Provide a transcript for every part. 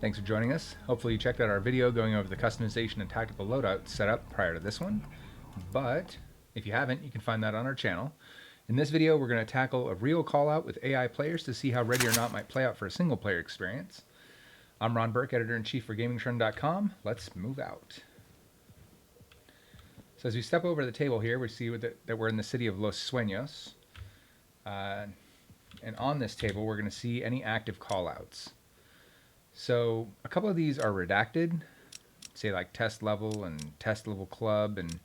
Thanks for joining us. Hopefully you checked out our video going over the customization and tactical loadout setup prior to this one. But if you haven't, you can find that on our channel. In this video, we're going to tackle a real callout with AI players to see how Ready or Not might play out for a single player experience. I'm Ron Burke, Editor-in-Chief for GamingTrend.com. Let's move out. So as we step over to the table here, we see that we're in the city of Los Sueños. And on this table, we're going to see any active callouts. So a couple of these are redacted, say like test level and test level club and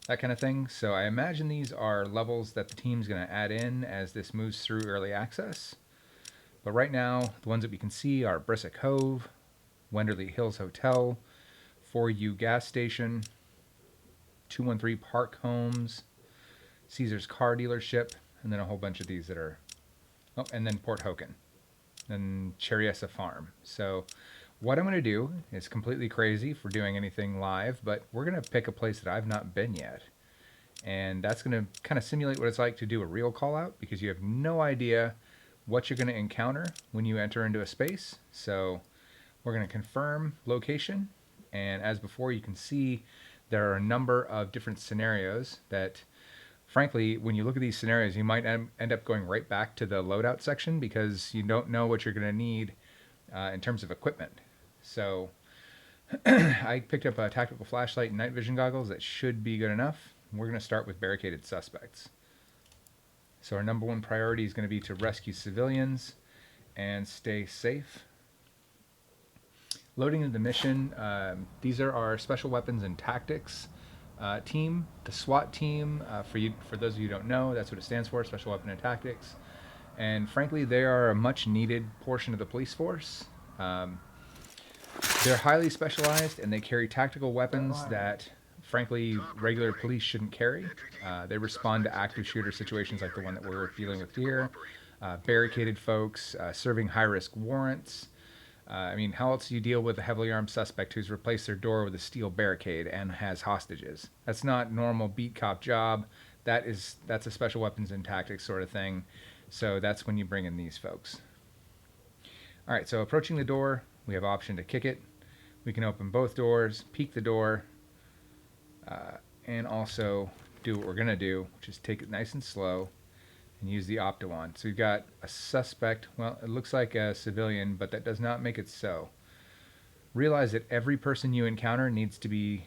that kind of thing. So I imagine these are levels that the team's going to add in as this moves through early access. But right now, the ones that we can see are Brissa Cove, Wenderley Hills Hotel, 4U Gas Station, 213 Park Homes, Caesar's Car Dealership, and then a whole bunch of these that are, oh, and then Port Hoken, and Cherriessa Farm. So what I'm going to do is completely crazy if we're doing anything live, but we're going to pick a place that I've not been yet. And that's going to kind of simulate what it's like to do a real call out, because you have no idea what you're going to encounter when you enter into a space. So we're going to confirm location. And as before, you can see there are a number of different scenarios that, frankly, when you look at these scenarios, you might end up going right back to the loadout section because you don't know what you're going to need in terms of equipment. So I picked up a tactical flashlight and night vision goggles. That should be good enough. We're going to start with barricaded suspects. So our number one priority is going to be to rescue civilians and stay safe. Loading into the mission, these are our special weapons and tactics team, the SWAT team. For those of you who don't know, that's what it stands for, Special Weapon and Tactics. And frankly, they are a much needed portion of the police force. They're highly specialized and they carry tactical weapons that, frankly, regular police shouldn't carry. They respond to active shooter situations like the one that we're dealing with here. Barricaded folks, serving high-risk warrants. I mean, how else do you deal with a heavily armed suspect who's replaced their door with a steel barricade and has hostages? That's not normal beat cop job. That's a special weapons and tactics sort of thing. So that's when you bring in these folks. All right, so approaching the door, we have option to kick it. We can open both doors, peek the door, and also do what we're gonna do, which is take it nice and slow and use the opto wand. So we've got a suspect, well, it looks like a civilian, but that does not make it so. Realize that every person you encounter needs to be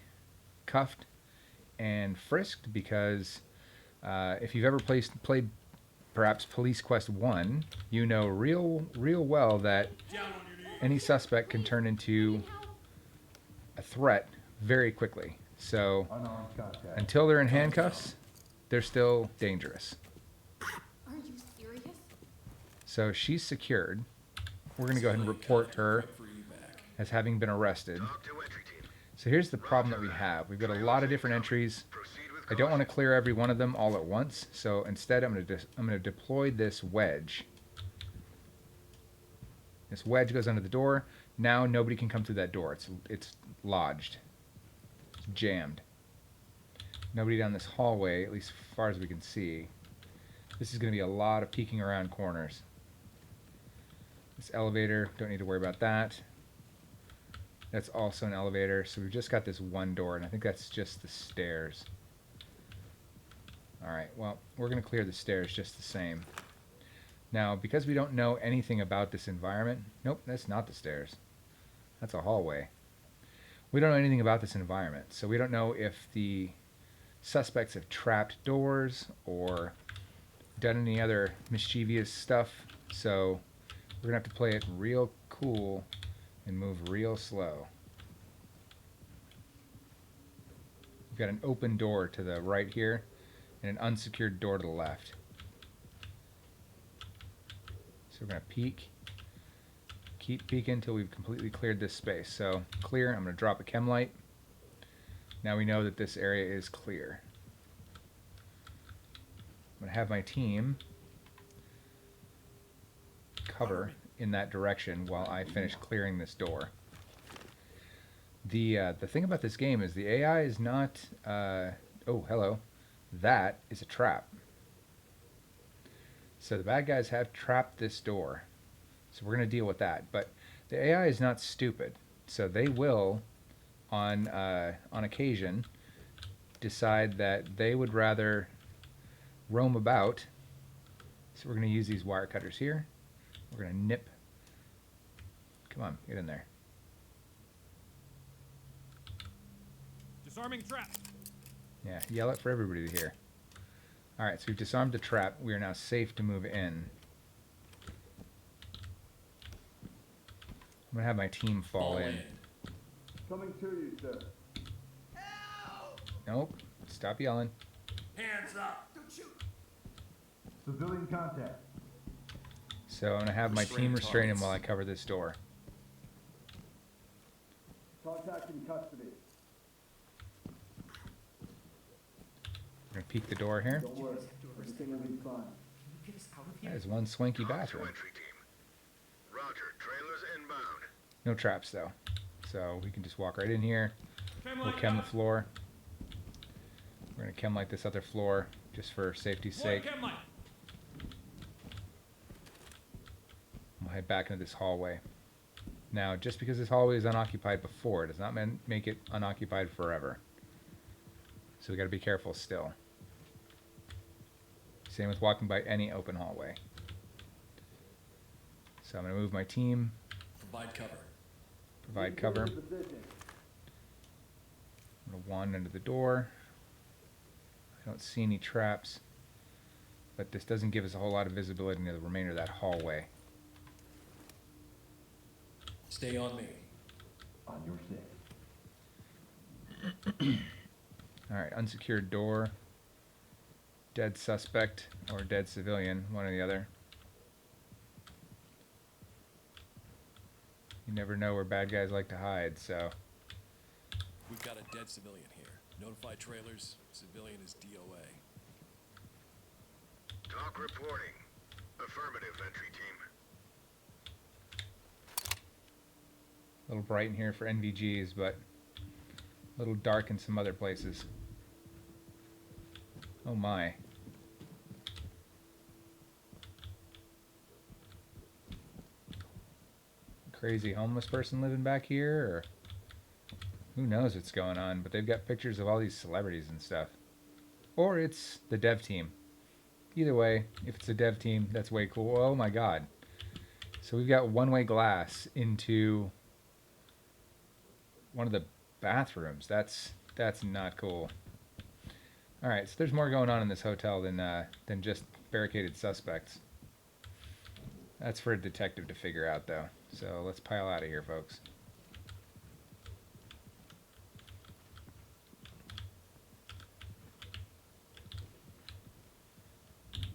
cuffed and frisked, because if you've ever played perhaps Police Quest 1, you know real well that any suspect can turn into a threat very quickly. So until they're in handcuffs, they're still dangerous. Are you serious? So she's secured. We're going to go ahead and report her as having been arrested. So here's the problem that we have. We've got a lot of different entries. I don't want to clear every one of them all at once. So instead, I'm going to deploy this wedge. This wedge goes under the door. Now nobody can come through that door. It's lodged. It's jammed. Nobody down this hallway, at least as far as we can see. This is going to be a lot of peeking around corners. This elevator, don't need to worry about that. That's also an elevator. So we've just got this one door, and I think that's just the stairs. Alright, well, we're going to clear the stairs just the same. Now, because we don't know anything about this environment... Nope, that's not the stairs. That's a hallway. We don't know anything about this environment, so we don't know if the suspects have trapped doors or done any other mischievous stuff. So we're going to have to play it real cool and move real slow. We've got an open door to the right here and an unsecured door to the left. So we're going to peek, keep peeking until we've completely cleared this space. So clear, I'm going to drop a chem light. Now we know that this area is clear. I'm going to have my team cover in that direction while I finish clearing this door. The thing about this game is the AI is not... oh, hello. That is a trap. So the bad guys have trapped this door. So we're going to deal with that. But The AI is not stupid, so they will, on occasion, decide that they would rather roam about. So we're going to use these wire cutters here. We're going to nip. Come on, get in there. Disarming trap. Yeah, yell it for everybody to hear. Alright, so we've disarmed the trap. We are now safe to move in. I'm going to have my team fall in. Coming to you, sir. Nope. Stop yelling. Hands up. Don't shoot. Civilian contact. So I'm going to have my team restrain him while I cover this door. Contact in custody. I'm going to peek the door here. Don't worry. Everything will be fine. That is one swanky bathroom. Entry team. Roger. Trailers inbound. No traps though. So we can just walk right in here. Chem We'll light chem the out. floor. We're going to chem light this other floor just for safety's One sake. chem light. We'll head back into this hallway. Now, just because this hallway is unoccupied before, does not make it unoccupied forever. So we got to be careful still. Same with walking by any open hallway. So I'm going to move my team. Provide cover. Provide cover. I'm Position. going to wand under the door. I don't see any traps. But this doesn't give us a whole lot of visibility into the remainder of that hallway. Stay on me. On your six. Alright, unsecured door. Dead suspect or dead civilian, one or the other. You never know where bad guys like to hide, so We've got a dead civilian here. Notify trailers. Civilian is DOA. Talk reporting. Affirmative, entry team. a little bright in here for NVGs, but a little dark in some other places. Oh my. Crazy homeless person living back here, or who knows what's going on, but they've got pictures of all these celebrities and stuff. Or it's the dev team. Either way, if it's the dev team, that's way cool. Oh my god. So we've got one-way glass into one of the bathrooms. That's not cool. Alright, so there's more going on in this hotel than just barricaded suspects. That's for a detective to figure out, though. So let's pile out of here, folks.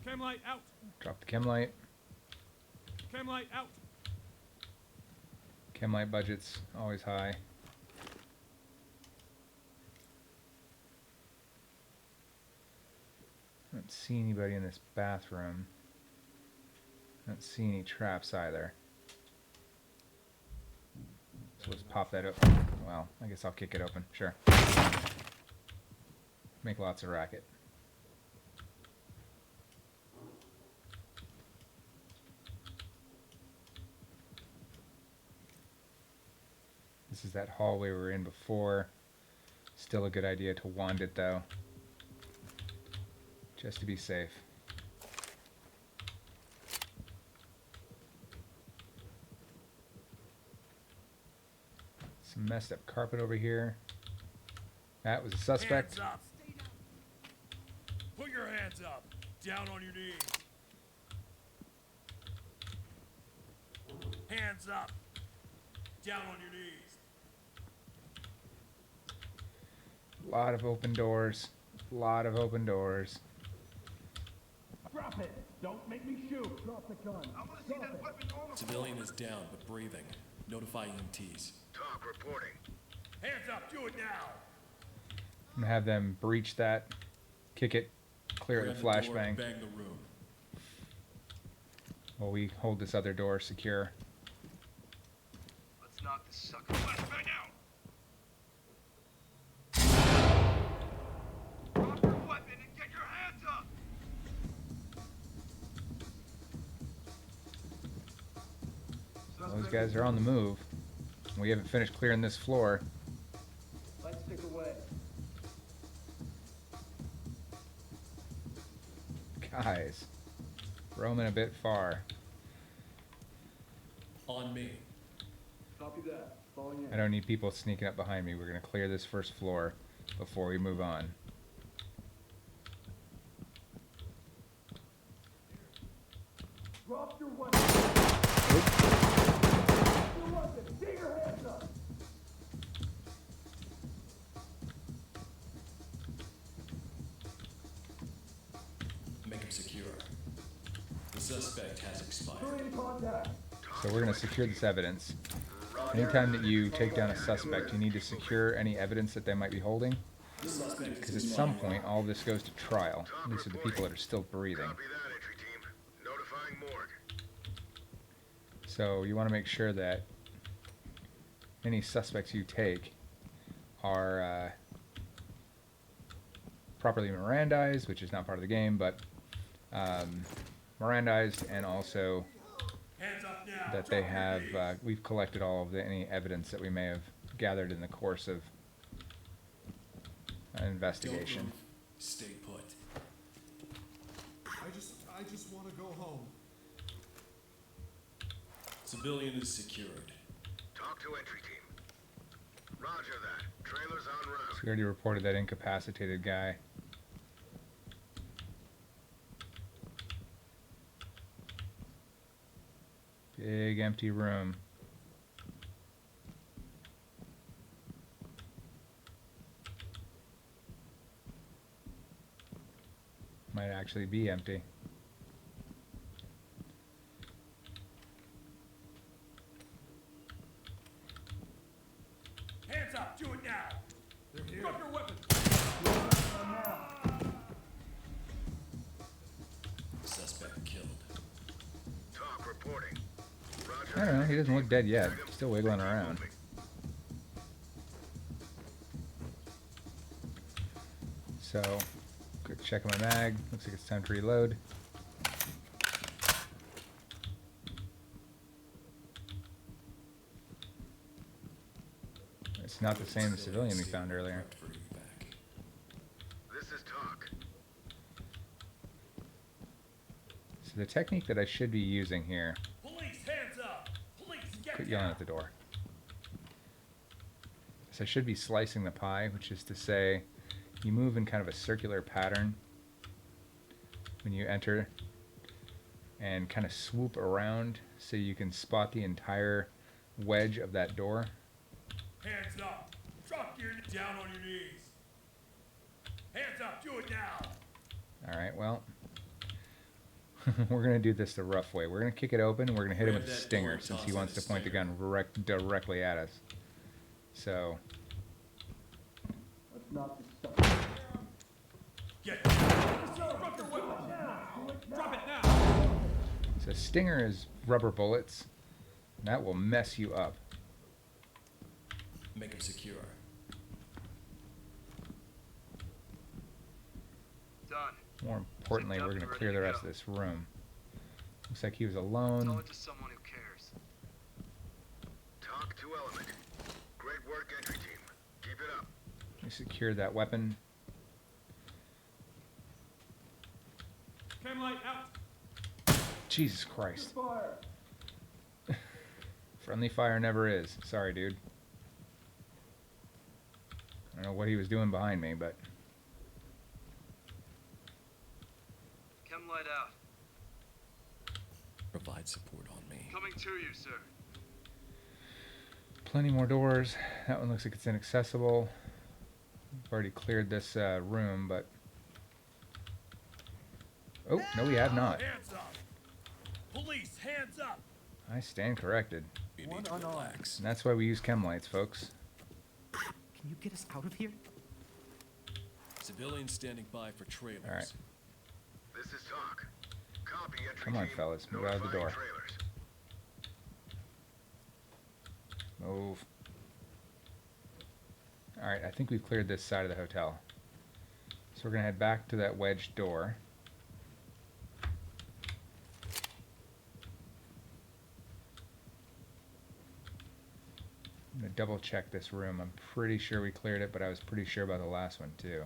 Chem light out. Drop the chem light. Chem light out. Chem light budget's always high. I don't see anybody in this bathroom. I don't see any traps either. So let's pop that up. Well, I guess I'll kick it open. Sure. Make lots of racket. This is that hallway we were in before. Still a good idea to wand it though. Just to be safe. Some messed up carpet over here. That was a suspect. Hands up. Put your hands up. Down on your knees. Hands up. Down on your knees. A lot of open doors. A lot of open doors. Drop it! Don't make me shoot! Drop the gun! I want to see that weapon on the Civilian is down but breathing. Notify EMTs. Talk reporting. Hands up. Do it now. I'm gonna have them breach that, kick it, clear Grab the door, flashbang, Bang the room. while we hold this other door secure. Let's knock this sucker flashbang out. Drop your weapon and get your hands up. Those guys are on the move. We haven't finished clearing this floor. Let's stick away. Guys, roaming a bit far. On me. Copy that. Falling in. I don't need people sneaking up behind me. We're going to clear this first floor before we move on. Drop your weapon. Drop your weapon. Get your hands up. Make him secure. The suspect has expired. Three in contact. So we're going to secure this evidence. Anytime that you take down a suspect, you need to secure any evidence that they might be holding. The suspect Because is at some point, all this goes to trial. These are the people that are still breathing. Copy that, entry team. Notifying morgue. So you want to make sure that any suspects you take are properly Mirandized, which is not part of the game, but Mirandized, and also Hands up now. that they Drop your have, knees. we've collected all of any evidence that we may have gathered in the course of an Don't investigation. move. Stay put. I just want to go home. Civilian is secured. Talk to entry team. Roger that. Trailers en So route. we already reported that incapacitated guy. Big empty room. Might actually be empty. Hands up. Do it now. They're here. Drop your weapon. Suspect killed. Talk reporting. Roger. I don't know, he doesn't look dead yet. Item. Still wiggling Keep around. moving. So, quick check of my mag. Looks like it's time to reload. It's not the same civilian we found earlier. Prepped for evac. This is talk. So the technique that I should be using here, Police, hands up. Police, get quit down. yelling at the door. So I should be slicing the pie, which is to say, you move in kind of a circular pattern when you enter and kind of swoop around so you can spot the entire wedge of that door. Hands up. Drop your down on your knees. Hands up. Do it now. Alright, well, we're going to do this the rough way. We're going to kick it open and we're going to hit him with a Grab that stinger door and since toss he in wants a to point the stinger. gun directly at us. So, Let's knock this stuff. Get down. Drop your weapon. Drop it now. so stinger is rubber bullets. That will mess you up. Make him secure. Done. More importantly, we're going to clear the rest of this room. Looks like he was alone. to someone who cares. Talk to element. Great work, entry team. Keep it up. We secured that weapon. Cam light out. Jesus Christ. Fire. Friendly fire never is. Sorry, dude. I don't know what he was doing behind me, but Chem light out. Provide support on me. Coming to you, sir. plenty more doors. That one looks like it's inaccessible. We've already cleared this room, but... Oh, no we have not. Hands up. Police, hands up. I stand corrected. You need to relax. And that's why we use chem lights, folks. Can you get us out of here? Civilians standing by for trailers. All right. This is talk. Copy, entry Come on, team. fellas, move out of the Notifying door. Trailers. Move. Alright, I think we've cleared this side of the hotel. So we're going to head back to that wedged door. I'm gonna double check this room. I'm pretty sure we cleared it, but I was pretty sure about the last one too.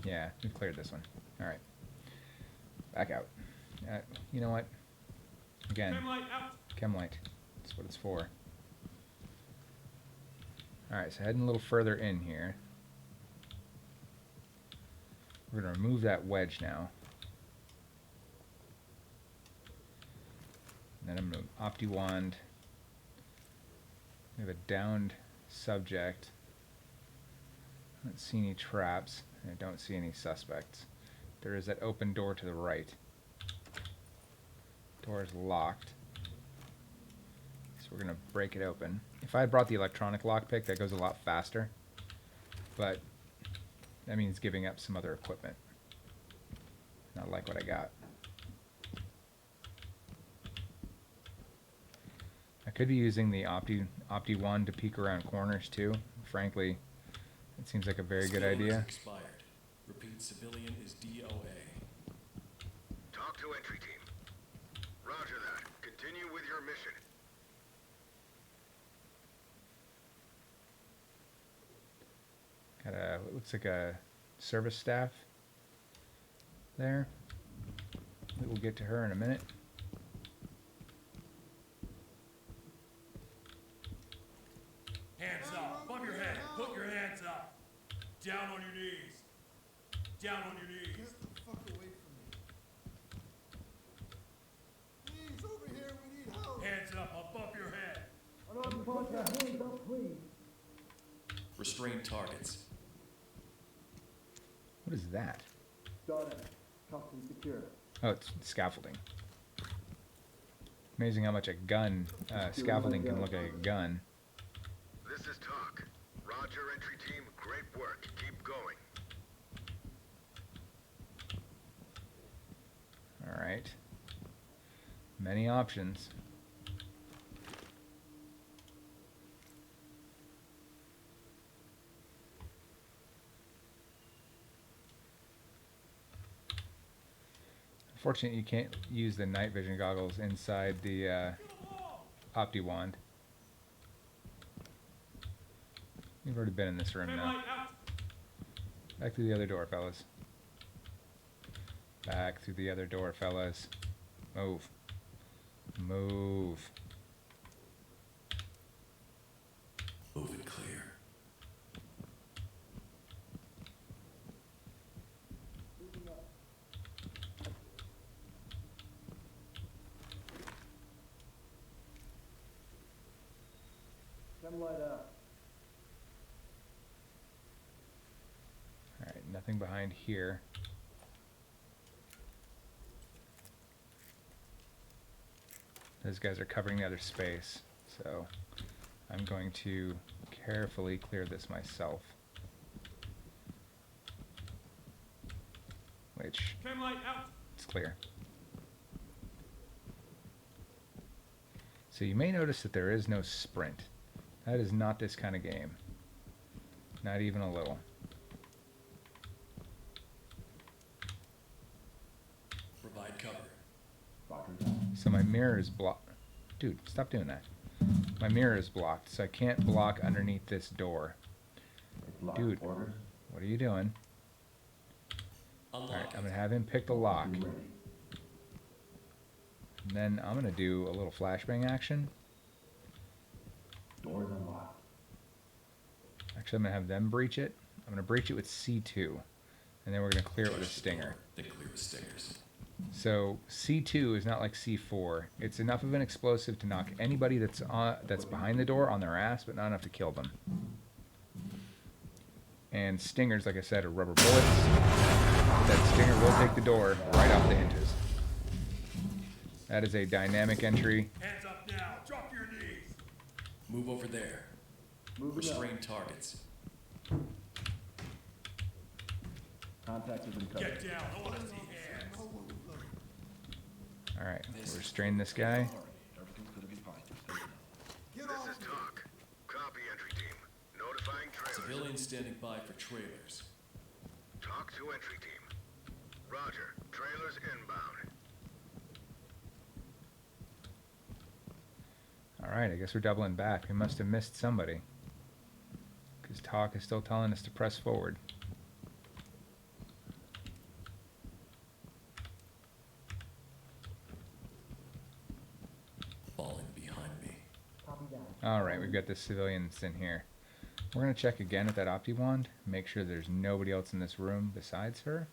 Yeah, we cleared this one. All right, back out. You know what? Again, Chem-light out. chem light. That's what it's for. All right, so heading a little further in here. We're gonna remove that wedge now. And then I'm gonna Opti Wand. We have a downed subject. I don't see any traps. And I don't see any suspects. There is that open door to the right. Door is locked. So we're gonna break it open. If I had brought the electronic lockpick, that goes a lot faster. But that means giving up some other equipment. Not like what I got. I could be using the Opti Wand to peek around corners too. Frankly, it seems like a very good Skill is idea. Expired. Repeat, civilian is DOA. Talk to entry team. Roger that. Continue with your mission. Got a, it looks like a service staff there. We'll get to her in a minute. Hands up. Above your head. Put your hands up. Down on your knees. Down on your knees. Get the fuck away from me. Please, over here, we need help. Hands up above your head. Restrain targets. What is that? Done it. Custody secure. Oh, it's scaffolding. Amazing how much a gun, scaffolding can look like a gun. This is Talk. Roger, entry team. Great work. Keep going. Alright. Many options. Unfortunately, you can't use the night vision goggles inside the Opti Wand. We've already been in this room now. Chem-light out. Back through the other door, fellas. Back through the other door, fellas. Move. Move. Move it clear. Chem light out. Alright, nothing behind here. Those guys are covering the other space, so I'm going to carefully clear this myself. Which, Chem-light out. it's clear. So you may notice that there is no sprint. That is not this kind of game. Not even a little. Provide cover. So my mirror is blocked. Dude, stop doing that. My mirror is blocked, so I can't block underneath this door. Dude, what are you doing? Unlock Alright, I'm it. gonna have him pick the lock. And then I'm gonna do a little flashbang action. Doors unlocked. Actually, I'm gonna have them breach it. I'm gonna breach it with C2. And then we're gonna clear it with a Touch the stinger. door, then clear with stingers. So C2 is not like C4. It's enough of an explosive to knock anybody that's behind the door on their ass, but not enough to kill them. And stingers, like I said, are rubber bullets. That stinger will take the door right off the hinges. That is a dynamic entry. Hands up now. Drop your knees. Move over there. Restrain targets. Contacts have been cut. Get down. I want to see hands. Alright, we'll restrain this guy. Everything's gonna be fine. Just stay down. Get This off is me. Talk. Copy, entry team. Notifying trailers. Civilians standing by for trailers. Talk to entry team. Roger. Trailers inbound. Alright, I guess we're doubling back. We must have missed somebody. Because talk is still telling us to press forward. Falling behind me. Alright, we've got the civilians in here. We're going to check again with that Opti Wand. Make sure there's nobody else in this room besides her.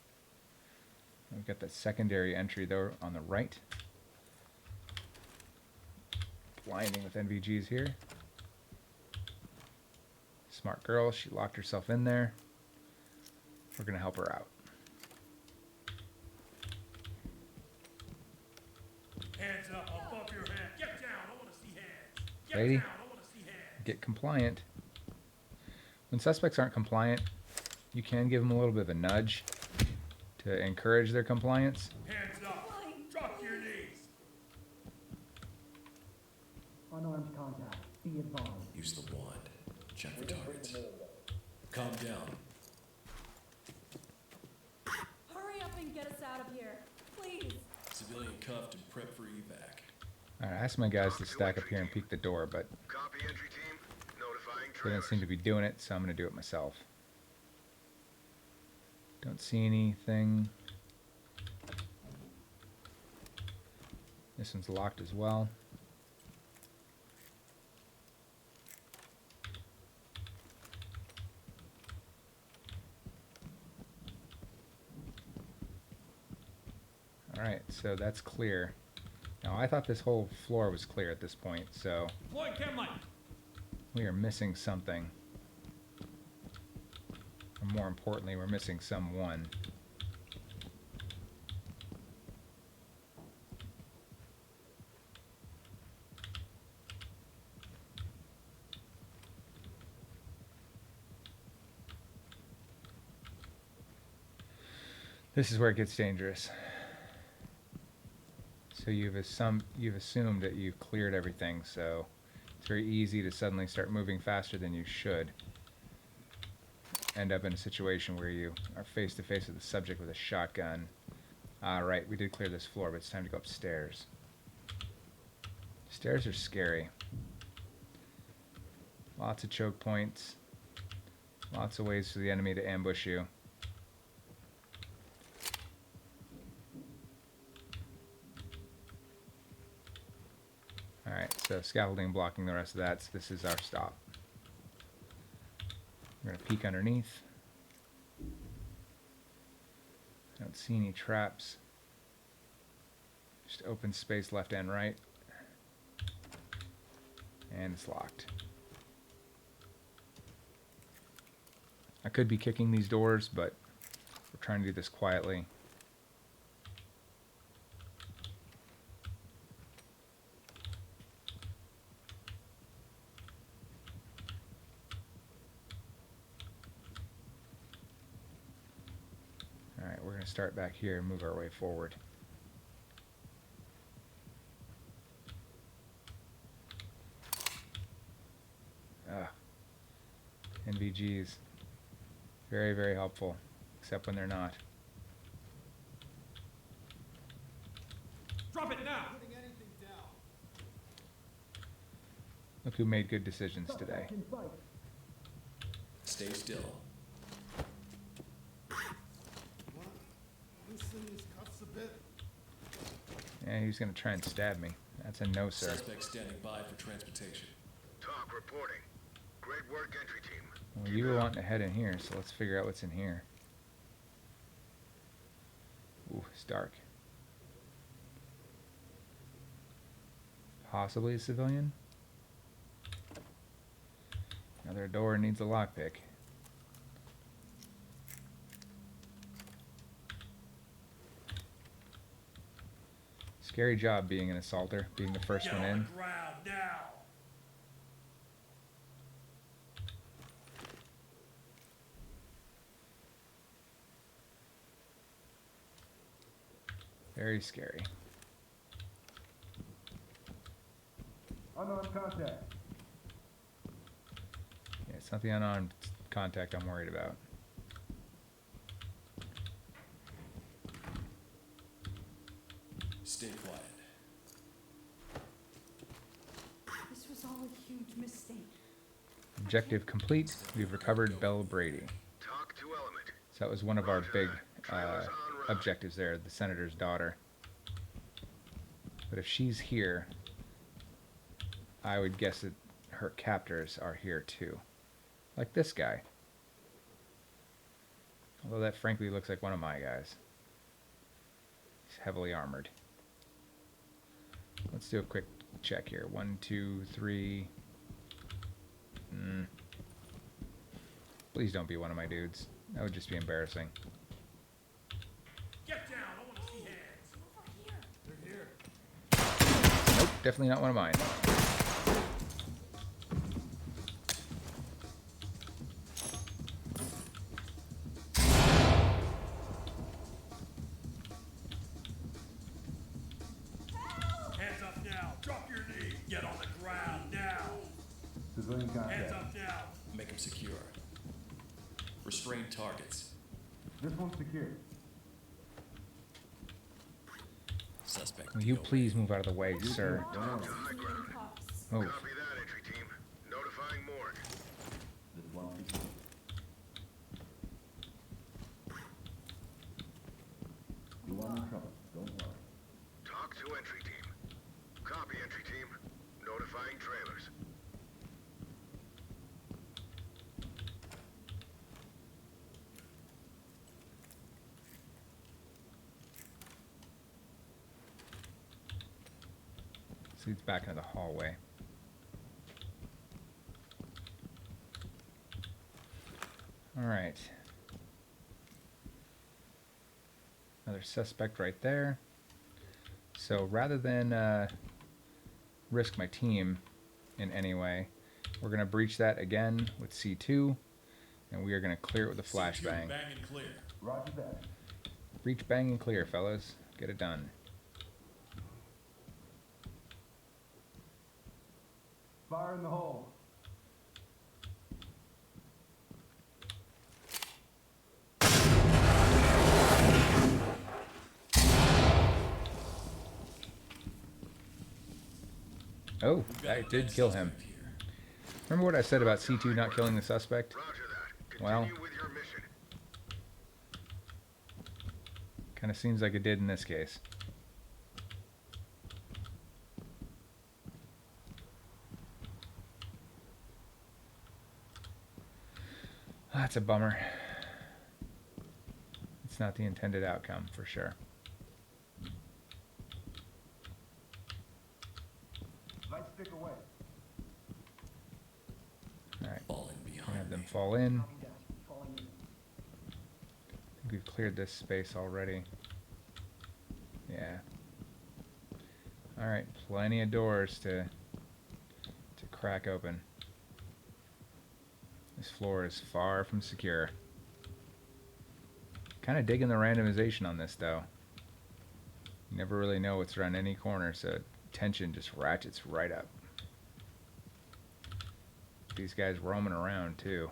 We've got that secondary entry though on the right. Blinding with NVGs here. Smart girl, she locked herself in there. We're going to help her out. Hands up above your head. Get down. I want to see hands. Get Lady, down. I want to see hands. get compliant. When suspects aren't compliant, you can give them a little bit of a nudge to encourage their compliance. Hands up. Drop to your knees. Unarmed contact. Be advised. Use the wand. Check for targets. Calm down. Hurry up and get us out of here. Please. Civilian cuffed and prep for evac. Alright, I asked my guys to stack up here and peek the door, but Copy entry team. Notifying they don't trailers. seem to be doing it, so I'm going to do it myself. Don't see anything. This one's locked as well. Alright, so that's clear. Now, I thought this whole floor was clear at this point, so Floyd Kenlight. we are missing something. Or more importantly, we're missing someone. This is where it gets dangerous. So you've assumed that you've cleared everything, so it's very easy to suddenly start moving faster than you should. End up in a situation where you are face to face with the subject with a shotgun. Alright, we did clear this floor, but it's time to go upstairs. Stairs are scary. Lots of choke points. Lots of ways for the enemy to ambush you. Alright, so scaffolding blocking the rest of that, so this is our stop. We're going to peek underneath. I don't see any traps. Just open space left and right. And it's locked. I could be kicking these doors, but we're trying to do this quietly. Alright, we're going to start back here and move our way forward. NVGs. Very, very helpful, except when they're not. Drop it now. Putting anything down. Look who made good decisions today. Stay still. Wanna loosen these cuffs a bit? Yeah, he's going to try and stab me. That's a no, sir. Suspect standing by for transportation. Talk reporting. Great work, entry team. Well, you were wanting to head in here, so let's figure out what's in here. Ooh, it's dark. Possibly a civilian? Another door needs a lockpick. Scary job being an assaulter, being the first Get one on in. the ground now. Very scary. Unarmed contact. Yeah, it's not the unarmed contact I'm worried about. Stay quiet. This was huge mistake. Objective complete. We've recovered Belle Brady. Talk to element. So that was one of our big Trailers en route. objectives there, the senator's daughter. But if she's here, I would guess that her captors are here too. Like this guy. Although that frankly looks like one of my guys. He's heavily armored. Let's do a quick check here. 1, 2, 3. Please don't be one of my dudes. That would just be embarrassing. Get down! I want to see hands. Over here. They're here. Nope, definitely not one of mine. Hands up now. Drop your knee. Get on the ground now. Civilian Hands contact. up now. Make them secure. Restrain targets. This one's secure. Suspect. Will you DOA. please move out of the way, sir? Talk to high ground. Cuffs. Move. Copy that, entry team. Notifying morgue. This one's secure. You want in trouble, don't worry. Talk to entry team. Copy, entry team. Notifying trailers. So he's back into the hallway. Alright. Another suspect right there. So rather than risk my team in any way, we're going to breach that again with C2, and we are going to clear it with a C2, flashbang. Bang and clear. Roger that. Breach, bang, and clear, fellas. Get it done. Fire in the hole. Oh, We've got I a did dead kill him. suspect here. Remember what I said about C2 not killing the suspect? Roger that. Well. Continue with your mission. Kind of seems like it did in this case. That's a bummer. It's not the intended outcome, for sure. Light stick away. Alright, Fall in we behind have them me. fall in. Copy that. Falling in. I think we've cleared this space already. Yeah. Alright, plenty of doors to crack open. This floor is far from secure. Kind of digging the randomization on this, though. You never really know what's around any corner, so tension just ratchets right up. These guys roaming around, too.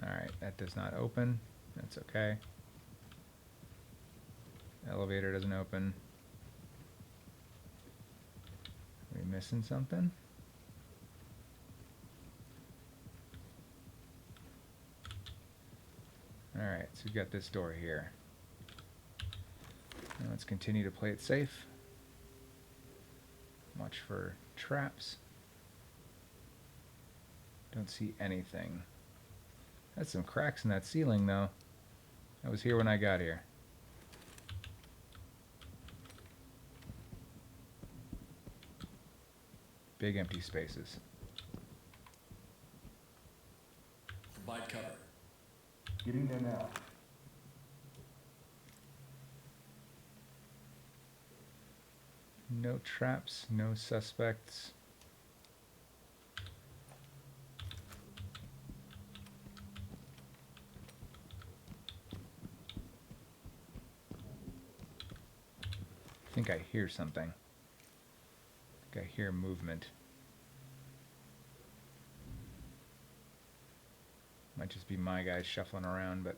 Alright, that does not open. That's okay. Elevator doesn't open. Are we missing something? Alright, so we've got this door here. Now let's continue to play it safe. Watch for traps. Don't see anything. That's some cracks in that ceiling, though. I was here when I got here. Big empty spaces. Provide cover. Getting there now. No traps, no suspects. I think I hear something. I think I hear movement. Might just be my guys shuffling around, but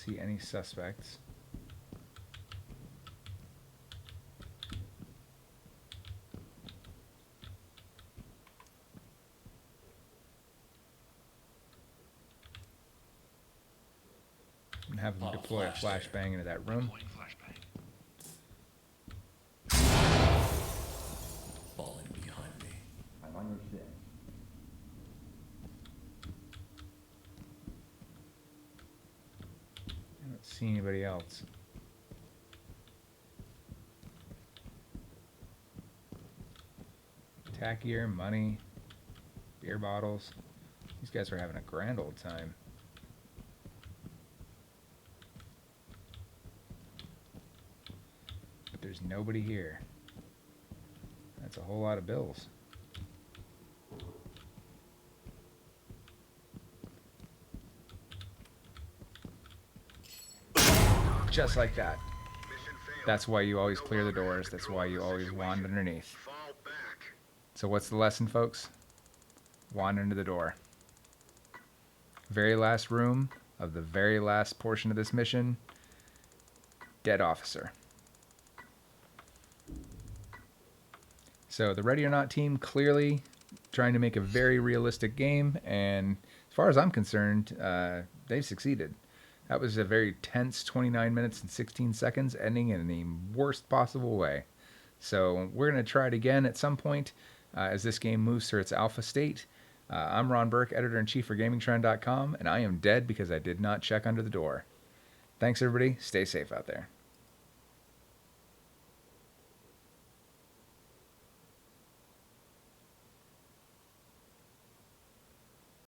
see any suspects. And have them Oh, deploy a flash flashbang into that room. Falling behind me. I'm on your 6. I don't see anybody else. Tack gear, money, beer bottles. These guys are having a grand old time. But there's nobody here. That's a whole lot of bills. Just like that. Mission failed. That's why you always No clear the longer doors. have That's control why of you the always wand situation. underneath. Fall back. So what's the lesson, folks? Wand under the door. Very last room of the very last portion of this mission. Dead officer. So the Ready or Not team clearly trying to make a very realistic game, and as far as I'm concerned, they've succeeded. That was a very tense 29 minutes and 16 seconds, ending in the worst possible way. So we're going to try it again at some point as this game moves through its alpha state. I'm Ron Burke, editor-in-chief for GamingTrend.com, and I am dead because I did not check under the door. Thanks, everybody. Stay safe out there.